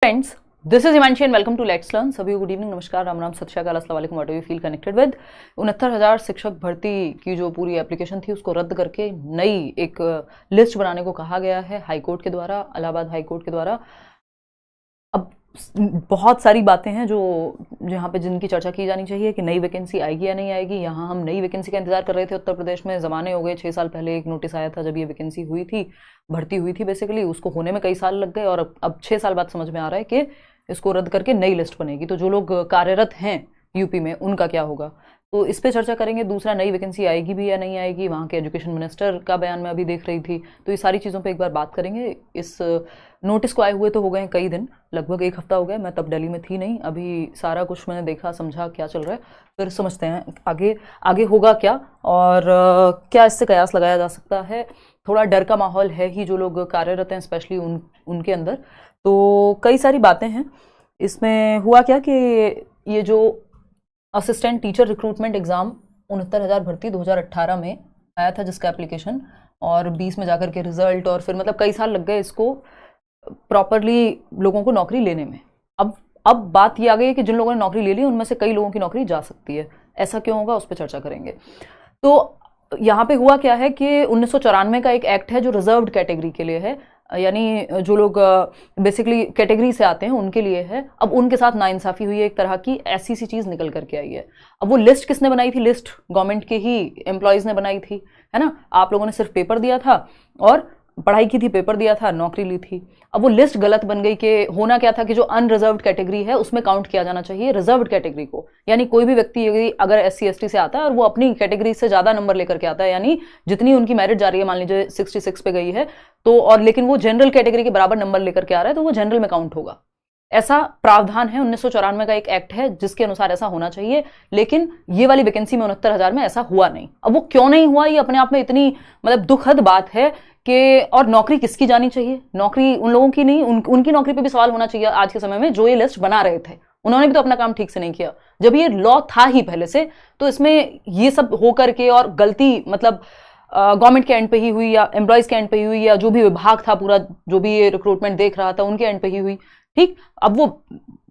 Friends, this is Himanshi and welcome to let's learn. सभी good evening, नमस्कार, राम राम, सत श्री अकाल, अस्सलाम वालेकुम। What do you feel connected with 69,000 शिक्षक भर्ती की जो पूरी एप्लीकेशन थी उसको रद्द करके नई एक लिस्ट बनाने को कहा गया है हाईकोर्ट के द्वारा, इलाहाबाद हाईकोर्ट के द्वारा। अब बहुत सारी बातें हैं जो यहाँ पे जिनकी चर्चा की जानी चाहिए कि नई वैकेंसी आएगी या नहीं आएगी। यहाँ हम नई वैकेंसी का इंतजार कर रहे थे उत्तर प्रदेश में, ज़माने हो गए। 6 साल पहले एक नोटिस आया था जब ये वैकेंसी हुई थी, भर्ती हुई थी बेसिकली, उसको होने में कई साल लग गए और अब 6 साल बाद समझ में आ रहा है कि इसको रद्द करके नई लिस्ट बनेगी। तो जो लोग कार्यरत हैं यूपी में उनका क्या होगा, तो इस पे चर्चा करेंगे। दूसरा, नई वैकेंसी आएगी भी या नहीं आएगी, वहाँ के एजुकेशन मिनिस्टर का बयान मैं अभी देख रही थी, तो ये सारी चीज़ों पे एक बार बात करेंगे। इस नोटिस को आए हुए तो हो गए कई दिन, लगभग 1 हफ्ता हो गया। मैं तब दिल्ली में थी नहीं, अभी सारा कुछ मैंने देखा, समझा क्या चल रहा है, फिर समझते हैं आगे आगे होगा क्या और क्या इससे कयास लगाया जा सकता है। थोड़ा डर का माहौल है ही जो लोग कार्यरत हैं, स्पेशली उनके अंदर। तो कई सारी बातें हैं इसमें। हुआ क्या कि ये जो असिस्टेंट टीचर रिक्रूटमेंट एग्ज़ाम 69,000 भर्ती 2018 में आया था जिसका एप्लीकेशन, और 20 में जाकर के रिजल्ट, और फिर मतलब कई साल लग गए इसको प्रॉपरली लोगों को नौकरी लेने में। अब बात ये आ गई है कि जिन लोगों ने नौकरी ले ली उनमें से कई लोगों की नौकरी जा सकती है। ऐसा क्यों होगा, उस पर चर्चा करेंगे। तो यहाँ पे हुआ क्या है कि 1994 का एक एक्ट है जो रिजर्व्ड कैटेगरी के लिए है, यानी जो लोग बेसिकली कैटेगरी से आते हैं उनके लिए है। अब उनके साथ नाइंसाफ़ी हुई है, एक तरह की ऐसी सी चीज़ निकल करके आई है। अब वो लिस्ट किसने बनाई थी? लिस्ट गवर्नमेंट के ही एम्प्लॉयज़ ने बनाई थी, है ना। आप लोगों ने सिर्फ पेपर दिया था और पढ़ाई की थी, पेपर दिया था, नौकरी ली थी। अब वो लिस्ट गलत बन गई कि होना क्या था कि जो अनरिजर्व्ड कैटेगरी है उसमें काउंट किया जाना चाहिए रिजर्व्ड कैटेगरी को। यानी कोई भी व्यक्ति अगर SC ST से आता है और वो अपनी कैटेगरी से ज़्यादा नंबर लेकर के आता है, यानी जितनी उनकी मेरिट जा रही है, मान लीजिए 66 पे गई है, तो और लेकिन वो जनरल कैटेगरी के बराबर नंबर लेकर के आ रहा है, तो वो जनरल में काउंट होगा। ऐसा प्रावधान है, 1994 का एक एक्ट है जिसके अनुसार ऐसा होना चाहिए। लेकिन ये वाली वैकेंसी में 69,000 में ऐसा हुआ नहीं। अब वो क्यों नहीं हुआ, ये अपने आप में इतनी मतलब दुखद बात है कि, और नौकरी किसकी जानी चाहिए? नौकरी उन लोगों की नहीं, उनकी नौकरी पे भी सवाल होना चाहिए आज के समय में जो ये लिस्ट बना रहे थे। उन्होंने भी तो अपना काम ठीक से नहीं किया जब ये लॉ था ही पहले से। तो इसमें ये सब हो करके और गलती मतलब गवर्नमेंट के एंड पे ही हुई या एम्प्लॉयज के एंड पे ही हुई या जो भी विभाग था पूरा जो भी ये रिक्रूटमेंट देख रहा था उनके एंड पे ही हुई, ठीक। अब वो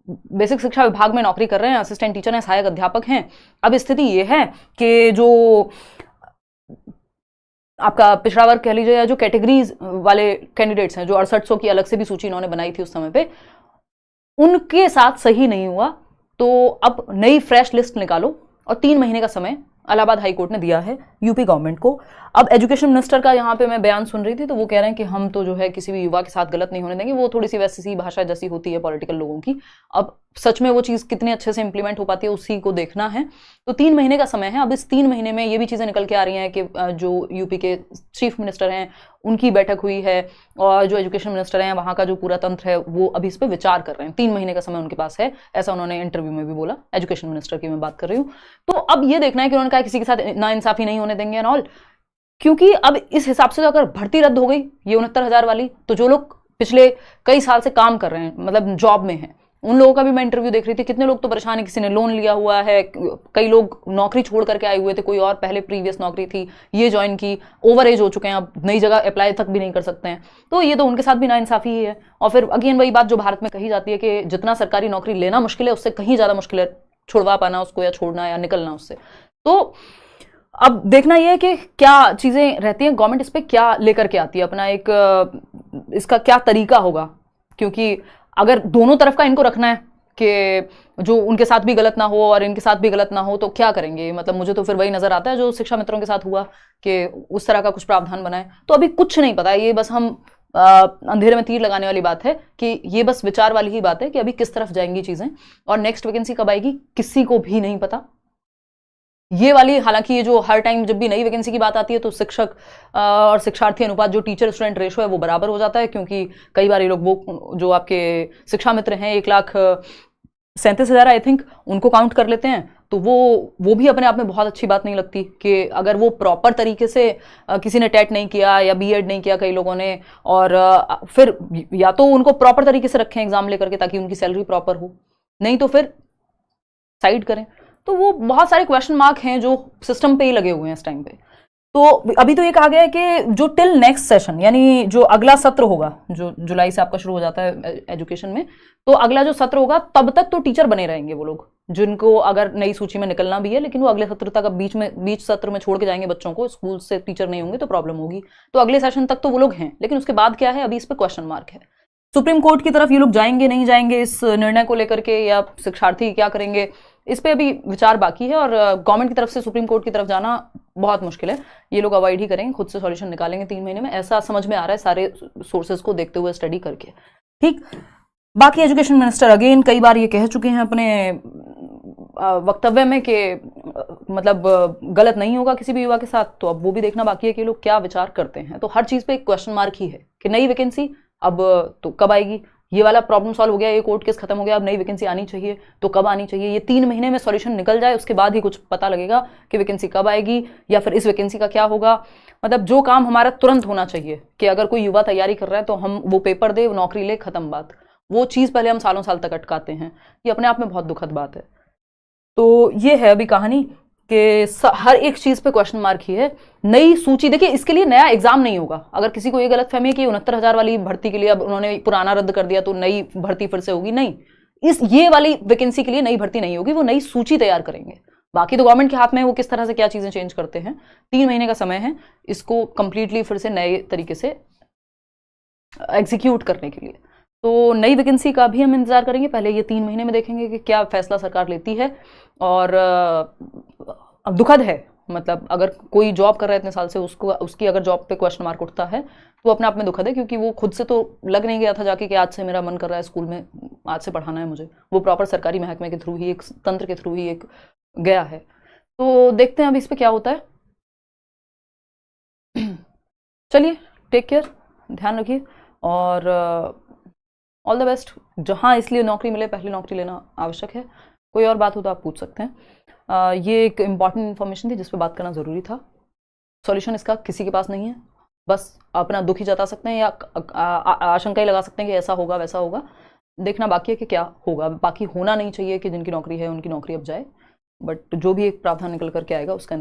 बेसिक शिक्षा विभाग में नौकरी कर रहे हैं, असिस्टेंट टीचर हैं, सहायक अध्यापक हैं। अब स्थिति ये है कि जो आपका पिछड़ा वर्ग कह लीजिए या जो कैटेगरीज वाले कैंडिडेट्स हैं, जो 6800 की अलग से भी सूची इन्होंने बनाई थी उस समय पे, उनके साथ सही नहीं हुआ। तो अब नई फ्रेश लिस्ट निकालो, और 3 महीने का समय इलाहाबाद हाई कोर्ट ने दिया है यूपी गवर्नमेंट को। अब एजुकेशन मिनिस्टर का यहाँ पे मैं बयान सुन रही थी, तो वो कह रहे हैं कि हम तो जो है किसी भी युवा के साथ गलत नहीं होने देंगे। वो थोड़ी सी वैसी सी भाषा जैसी होती है पॉलिटिकल लोगों की। अब सच में वो चीज़ कितने अच्छे से इंप्लीमेंट हो पाती है उसी को देखना है। तो 3 महीने का समय है। अब इस 3 महीने में ये भी चीज़ें निकल के आ रही हैं कि जो यूपी के चीफ मिनिस्टर हैं उनकी बैठक हुई है, और जो एजुकेशन मिनिस्टर हैं वहाँ का जो पूरा तंत्र है वो अभी इस पर विचार कर रहे हैं। 3 महीने का समय उनके पास है, ऐसा उन्होंने इंटरव्यू में भी बोला। एजुकेशन मिनिस्टर की मैं बात कर रही हूँ। तो अब ये देखना है कि उन्होंने कहा किसी के साथ नाइंसाफी नहीं होने देंगे एंड ऑल, क्योंकि अब इस हिसाब से अगर भर्ती रद्द हो गई ये 69,000 वाली, तो जो लोग पिछले कई साल से काम कर रहे हैं, मतलब जॉब में हैं, उन लोगों का भी मैं इंटरव्यू देख रही थी। कितने लोग तो परेशान है, किसी ने लोन लिया हुआ है, कई लोग नौकरी छोड़ करके आए हुए थे, कोई और पहले प्रीवियस नौकरी थी, ये ज्वाइन की, ओवर एज हो चुके हैं, अब नई जगह अप्लाई तक भी नहीं कर सकते हैं। तो ये तो उनके साथ भी नाइंसाफी ही है। और फिर अगेन वही बात जो भारत में कही जाती है कि जितना सरकारी नौकरी लेना मुश्किल है, उससे कहीं ज़्यादा मुश्किल है छुड़वा पाना उसको, या छोड़ना या निकलना उससे। तो अब देखना यह है कि क्या चीज़ें रहती हैं, गवर्नमेंट इस पर क्या लेकर के आती है, अपना एक इसका क्या तरीका होगा। क्योंकि अगर दोनों तरफ का इनको रखना है कि जो उनके साथ भी गलत ना हो और इनके साथ भी गलत ना हो, तो क्या करेंगे? मतलब मुझे तो फिर वही नज़र आता है जो शिक्षा मित्रों के साथ हुआ कि उस तरह का कुछ प्रावधान बनाए। तो अभी कुछ नहीं पता है, ये बस हम अंधेरे में तीर लगाने वाली बात है कि ये बस विचार वाली ही बात है कि अभी किस तरफ जाएंगी चीज़ें, और नेक्स्ट वैकेंसी कब आएगी किसी को भी नहीं पता। ये वाली, हालांकि ये जो हर टाइम जब भी नई वैकेंसी की बात आती है तो शिक्षक और शिक्षार्थी अनुपात जो टीचर स्टूडेंट रेशो है वो बराबर हो जाता है, क्योंकि कई बार ये लोग वो जो आपके शिक्षा मित्र हैं 1,37,000 आई थिंक उनको काउंट कर लेते हैं। तो वो भी अपने आप में बहुत अच्छी बात नहीं लगती कि अगर वो प्रॉपर तरीके से किसी ने टेट नहीं किया या BEd नहीं किया कई लोगों ने, और फिर या तो उनको प्रॉपर तरीके से रखें एग्जाम लेकर के ताकि उनकी सैलरी प्रॉपर हो, नहीं तो फिर साइड करें। तो वो बहुत सारे क्वेश्चन मार्क हैं जो सिस्टम पे ही लगे हुए हैं इस टाइम पे। तो अभी तो ये कहा गया है कि जो टिल नेक्स्ट सेशन, यानी जो अगला सत्र होगा, जो जुलाई से आपका शुरू हो जाता है एजुकेशन में, तो अगला जो सत्र होगा तब तक तो टीचर बने रहेंगे वो लोग, जिनको अगर नई सूची में निकलना भी है, लेकिन वो अगले सत्र तक, अब बीच सत्र में छोड़ के जाएंगे बच्चों को, स्कूल से टीचर नहीं होंगे तो प्रॉब्लम होगी। तो अगले सेशन तक तो वो लोग हैं, लेकिन उसके बाद क्या है, अभी इस पर क्वेश्चन मार्क है। सुप्रीम कोर्ट की तरफ ये लोग जाएंगे नहीं जाएंगे इस निर्णय को लेकर के, या शिक्षार्थी क्या करेंगे, इस पे अभी विचार बाकी है। और गवर्नमेंट की तरफ से सुप्रीम कोर्ट की तरफ जाना बहुत मुश्किल है, ये लोग अवॉइड ही करेंगे, खुद से सॉल्यूशन निकालेंगे 3 महीने में, ऐसा समझ में आ रहा है सारे सोर्सेज को देखते हुए, स्टडी करके। ठीक, बाकी एजुकेशन मिनिस्टर अगेन कई बार ये कह चुके हैं अपने वक्तव्य में कि मतलब गलत नहीं होगा किसी भी युवा के साथ, तो अब वो भी देखना बाकी है कि लोग क्या विचार करते हैं। तो हर चीज पे एक क्वेश्चन मार्क ही है कि नई वैकेंसी अब तो कब आएगी, ये वाला प्रॉब्लम सॉल्व हो गया, ये कोर्ट केस खत्म हो गया, अब नई वैकेंसी आनी चाहिए तो कब आनी चाहिए, ये 3 महीने में सॉल्यूशन निकल जाए, उसके बाद ही कुछ पता लगेगा कि वैकेंसी कब आएगी या फिर इस वैकेंसी का क्या होगा। मतलब जो काम हमारा तुरंत होना चाहिए कि अगर कोई युवा तैयारी कर रहा है तो हम वो पेपर दे, नौकरी ले, खत्म बात, वो चीज पहले हम सालों साल तक अटकाते हैं, ये अपने आप में बहुत दुखद बात है। तो ये है अभी कहानी कि हर एक चीज पे क्वेश्चन मार्क ही है। नई सूची, देखिए इसके लिए नया एग्जाम नहीं होगा, अगर किसी को ये गलत फहमी है कि 69,000 वाली भर्ती के लिए अब उन्होंने पुराना रद्द कर दिया तो नई भर्ती फिर से होगी, नहीं, ये वाली वैकेंसी के लिए नई भर्ती नहीं होगी, वो नई सूची तैयार करेंगे। बाकी तो गवर्नमेंट के हाथ में है वो किस तरह से क्या चीजें चेंज करते हैं। 3 महीने का समय है इसको कंप्लीटली फिर से नए तरीके से एग्जीक्यूट करने के लिए। तो नई वैकेंसी का भी हम इंतजार करेंगे, पहले ये 3 महीने में देखेंगे कि क्या फैसला सरकार लेती है। और अब दुखद है, मतलब अगर कोई जॉब कर रहा है इतने साल से, उसकी अगर जॉब पे क्वेश्चन मार्क उठता है तो अपने आप में दुखद है, क्योंकि वो खुद से तो लग नहीं गया था जाके कि आज से मेरा मन कर रहा है स्कूल में आज से पढ़ाना है मुझे, वो प्रॉपर सरकारी महकमे के थ्रू ही, एक तंत्र के थ्रू ही एक गया है। तो देखते हैं अभी इस पर क्या होता है। चलिए, टेक केयर, ध्यान रखिए और ऑल द बेस्ट। जहाँ इसलिए नौकरी मिले पहले नौकरी लेना आवश्यक है। कोई और बात हो तो आप पूछ सकते हैं। ये एक इम्पॉर्टेंट इन्फॉर्मेशन थी जिस पे बात करना ज़रूरी था। सॉल्यूशन इसका किसी के पास नहीं है, बस अपना दुख ही जता सकते हैं या आशंका ही लगा सकते हैं कि ऐसा होगा वैसा होगा। देखना बाकी है कि क्या होगा। बाकी होना नहीं चाहिए कि जिनकी नौकरी है उनकी नौकरी अब जाए, बट जो भी एक प्रावधान निकल करके आएगा उसका